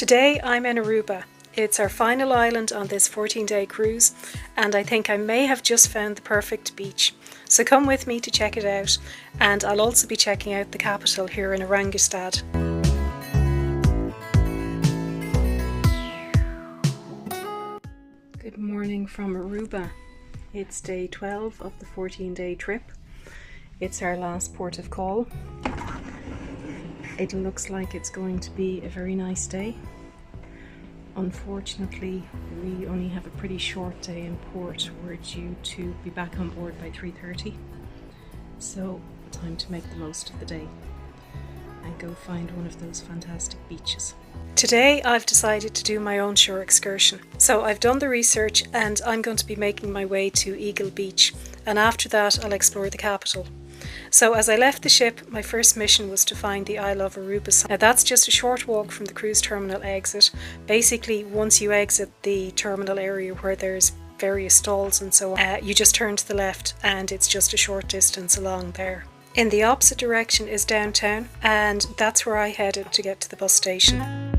Today I'm in Aruba. It's our final island on this 14-day cruise, and I think I may have just found the perfect beach. So come with me to check it out, and I'll also be checking out the capital here in Orangestad. Good morning from Aruba. It's day 12 of the 14-day trip. It's our last port of call. It looks like it's going to be a very nice day. Unfortunately, we only have a pretty short day in port. We're due to be back on board by 3:30. So, time to make the most of the day and go find one of those fantastic beaches. Today I've decided to do my own shore excursion. So I've done the research and I'm going to be making my way to Eagle Beach, and after that I'll explore the capital. So as I left the ship, my first mission was to find the I Love Aruba sign. Now that's just a short walk from the cruise terminal exit. Basically, once you exit the terminal area where there's various stalls and so on, you just turn to the left and it's just a short distance along there. In the opposite direction is downtown, and that's where I headed to get to the bus station.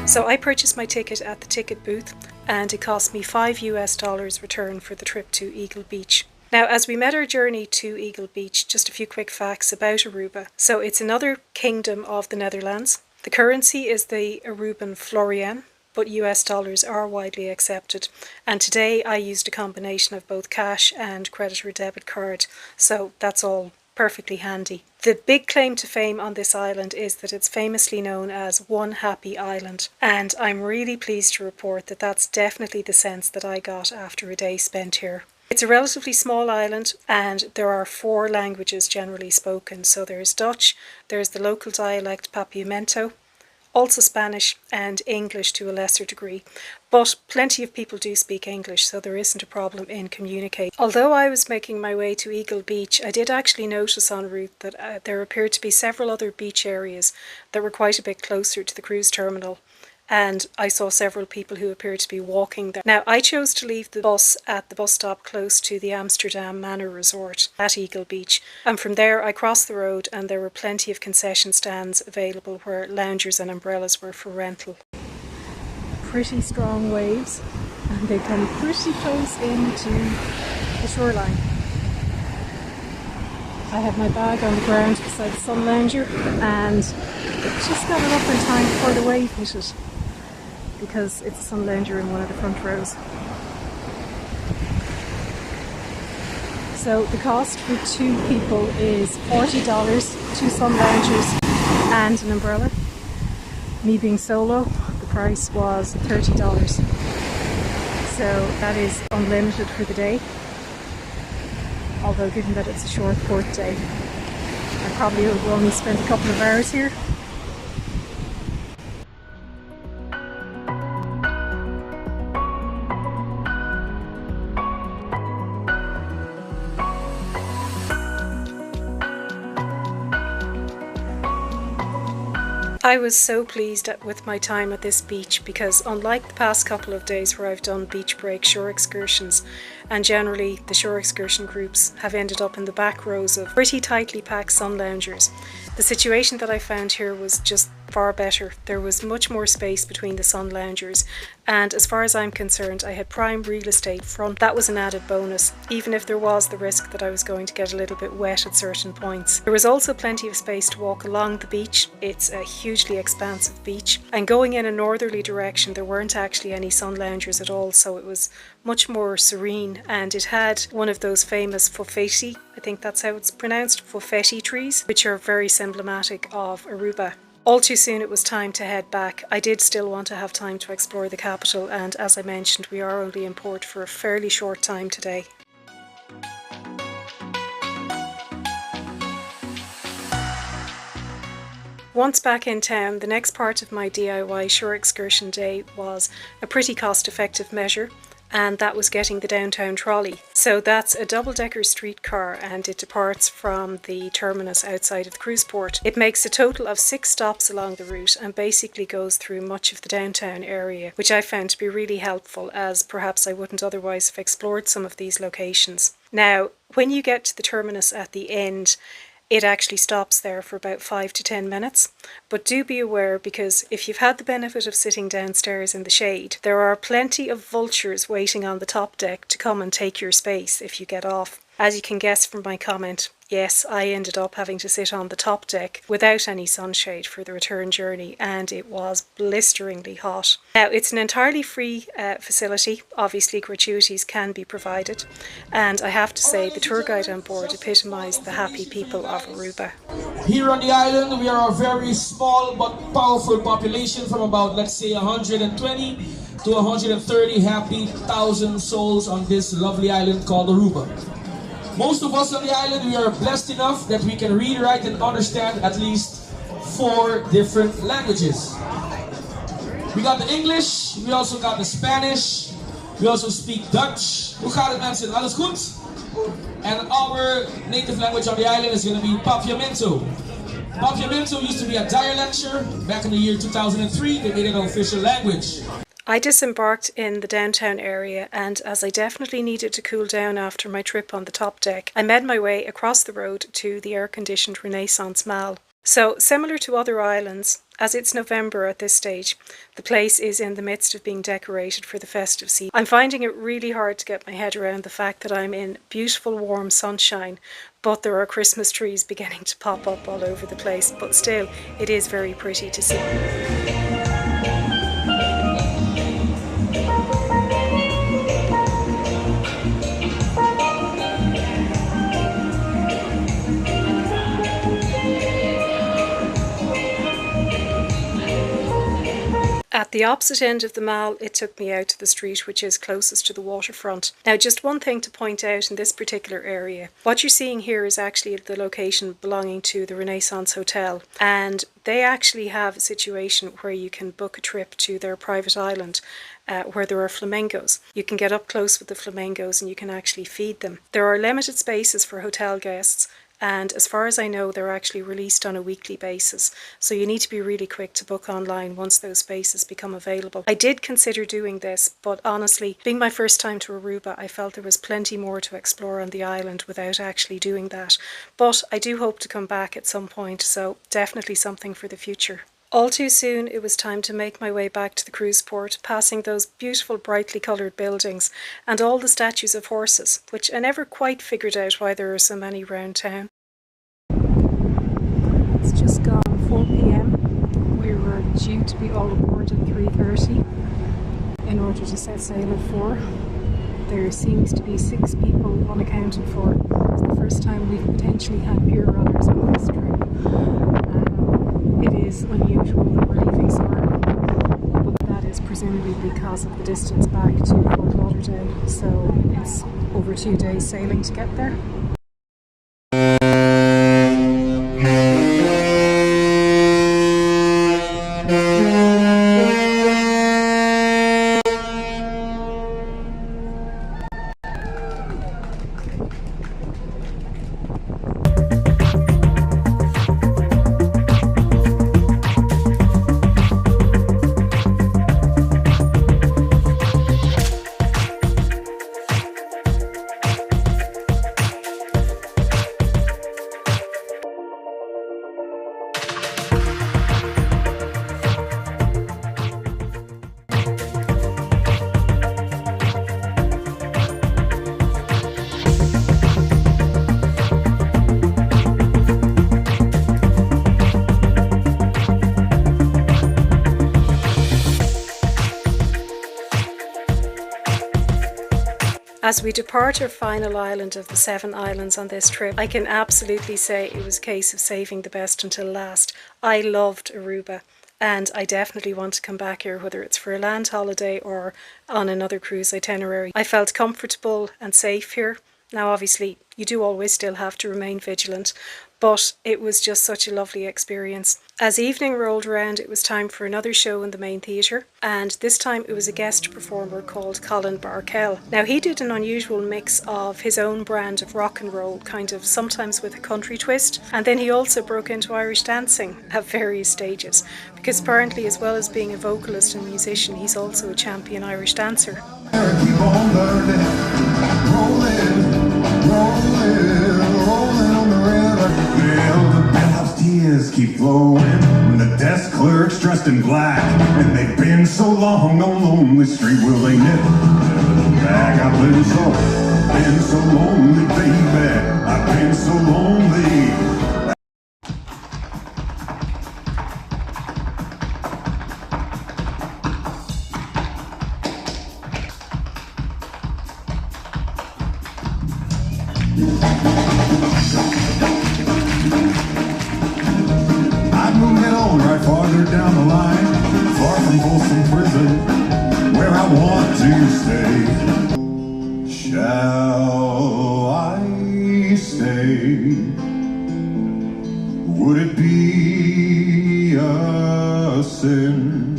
So I purchased my ticket at the ticket booth, and it cost me $5 return for the trip to Eagle Beach. Now, as we met our journey to Eagle Beach, just a few quick facts about Aruba. So it's another kingdom of the Netherlands. The currency is the Aruban florian, but US dollars are widely accepted. And today I used a combination of both cash and credit or debit card, so that's all perfectly handy. The big claim to fame on this island is that it's famously known as One Happy Island, and I'm really pleased to report that that's definitely the sense that I got after a day spent here. It's a relatively small island, and there are 4 languages generally spoken. So there's Dutch, there's the local dialect Papiamento, also Spanish and English to a lesser degree, but plenty of people do speak English, so there isn't a problem in communicating. Although I was making my way to Eagle Beach, I did actually notice en route that there appeared to be several other beach areas that were quite a bit closer to the cruise terminal, and I saw several people who appeared to be walking there. Now, I chose to leave the bus at the bus stop close to the Amsterdam Manor Resort at Eagle Beach, and from there I crossed the road and there were plenty of concession stands available where loungers and umbrellas were for rental. Pretty strong waves, and they come pretty close into the shoreline. I have my bag on the ground beside the sun lounger, and just got it up in time before the wave hit it, because it's a sun lounger in one of the front rows. So the cost for 2 people is $40, 2 sun loungers and an umbrella. Me being solo, the price was $30. So that is unlimited for the day. Although given that it's a short port day, I probably will only spend a couple of hours here. I was so pleased with my time at this beach, because unlike the past couple of days where I've done beach break shore excursions, and generally the shore excursion groups have ended up in the back rows of pretty tightly packed sun loungers, the situation that I found here was just far better. There was much more space between the sun loungers, and as far as I'm concerned, I had prime real estate front. That was an added bonus, even if there was the risk that I was going to get a little bit wet at certain points. There was also plenty of space to walk along the beach. It's a hugely expansive beach, and going in a northerly direction there weren't actually any sun loungers at all, so it was much more serene, and it had one of those famous fofetti, I think that's how it's pronounced, fofetti trees, which are very emblematic of Aruba. All too soon it was time to head back. I did still want to have time to explore the capital, and as I mentioned, we are only in port for a fairly short time today. Once back in town, the next part of my DIY shore excursion day was a pretty cost-effective measure. and that was getting the downtown trolley. So that's a double-decker streetcar, and it departs from the terminus outside of the cruise port. It makes a total of 6 stops along the route and basically goes through much of the downtown area, which I found to be really helpful, as perhaps I wouldn't otherwise have explored some of these locations. Now, when you get to the terminus at the end, it actually stops there for about 5 to 10 minutes. But do be aware, because if you've had the benefit of sitting downstairs in the shade, there are plenty of vultures waiting on the top deck to come and take your space if you get off. As you can guess from my comment, yes, I ended up having to sit on the top deck without any sunshade for the return journey, and it was blisteringly hot. Now, it's an entirely free facility. Obviously, gratuities can be provided, and I have to say the tour guide on board epitomised the happy people of Aruba. Here on the island, we are a very small but powerful population from about, let's say, 120 to 130 happy thousand souls on this lovely island called Aruba. Most of us on the island, we are blessed enough that we can read, write, and understand at least 4 different languages. We got the English, we also got the Spanish, we also speak Dutch. Hoe gaat het, mensen? Alles goed? And our native language on the island is going to be Papiamento. Papiamento used to be a dialect lecture. Back in the year 2003, they made it an official language. I disembarked in the downtown area, and as I definitely needed to cool down after my trip on the top deck, I made my way across the road to the air-conditioned Renaissance Mall. So, similar to other islands, as it's November at this stage, the place is in the midst of being decorated for the festive season. I'm finding it really hard to get my head around the fact that I'm in beautiful warm sunshine, but there are Christmas trees beginning to pop up all over the place, but still, it is very pretty to see. At the opposite end of the mall, it took me out to the street which is closest to the waterfront. Now, just one thing to point out in this particular area. What you're seeing here is actually the location belonging to the Renaissance Hotel, and they actually have a situation where you can book a trip to their private island where there are flamingos. You can get up close with the flamingos and you can actually feed them. There are limited spaces for hotel guests, and as far as I know, they're actually released on a weekly basis, so you need to be really quick to book online once those spaces become available. I did consider doing this, but honestly, being my first time to Aruba, I felt there was plenty more to explore on the island without actually doing that. But I do hope to come back at some point, so definitely something for the future. All too soon, it was time to make my way back to the cruise port, passing those beautiful brightly coloured buildings and all the statues of horses, which I never quite figured out why there are so many round town. It's just gone 4 p.m. We were due to be all aboard at 3:30 in order to set sail at 4. There seems to be 6 people unaccounted for. It's the first time we've potentially had pier runners on this trip. It is unusual that we're leaving so early, but that is presumably because of the distance back to Fort Lauderdale, so it's over 2 days sailing to get there. As we depart our final island of the 7 islands on this trip, I can absolutely say it was a case of saving the best until last. I loved Aruba, and I definitely want to come back here, whether it's for a land holiday or on another cruise itinerary. I felt comfortable and safe here. Now obviously you do always still have to remain vigilant, but it was just such a lovely experience. As evening rolled around, it was time for another show in the main theatre, and this time it was a guest performer called Colin Barkel. Now, he did an unusual mix of his own brand of rock and roll, kind of sometimes with a country twist, and then he also broke into Irish dancing at various stages, because apparently, as well as being a vocalist and musician, he's also a champion Irish dancer. Keep on learning, rolling on the river. Well, the penthouse tears keep flowing when the desk clerk's dressed in black, and they've been so long on lonely street, will they never look back? I've been so lonely, baby. I've been so lonely. I'm moving on right farther down the line, far from Folsom Prison, where I want to stay. Shall I stay? Would it be a sin?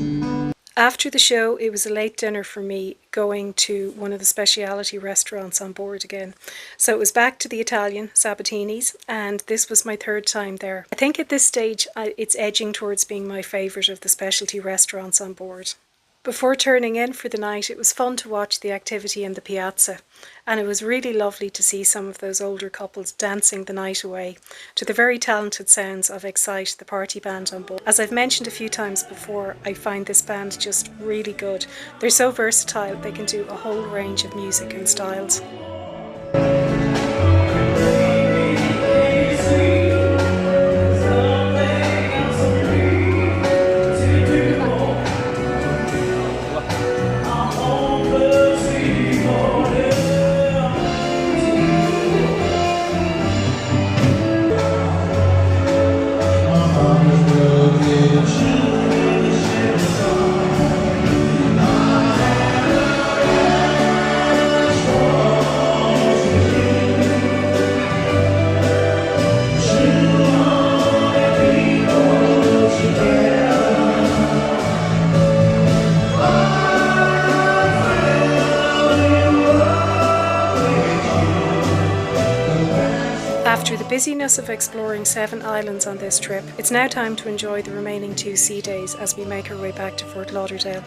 After the show, it was a late dinner for me, going to one of the specialty restaurants on board again. So it was back to the Italian, Sabatinis, and this was my third time there. I think at this stage it's edging towards being my favourite of the specialty restaurants on board. Before turning in for the night, it was fun to watch the activity in the piazza, and it was really lovely to see some of those older couples dancing the night away to the very talented sounds of Excite, the party band on board. As I've mentioned a few times before, I find this band just really good. They're so versatile, they can do a whole range of music and styles. After the busyness of exploring 7 islands on this trip, it's now time to enjoy the remaining 2 sea days as we make our way back to Fort Lauderdale.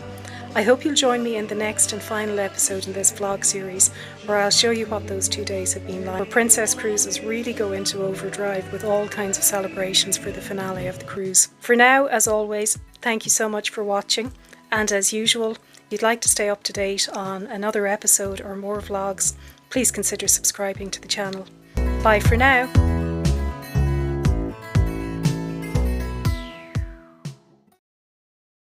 I hope you'll join me in the next and final episode in this vlog series, where I'll show you what those 2 days have been like. Where Princess cruises really go into overdrive with all kinds of celebrations for the finale of the cruise. For now, as always, thank you so much for watching, and as usual, if you'd like to stay up to date on another episode or more vlogs, please consider subscribing to the channel. Bye for now.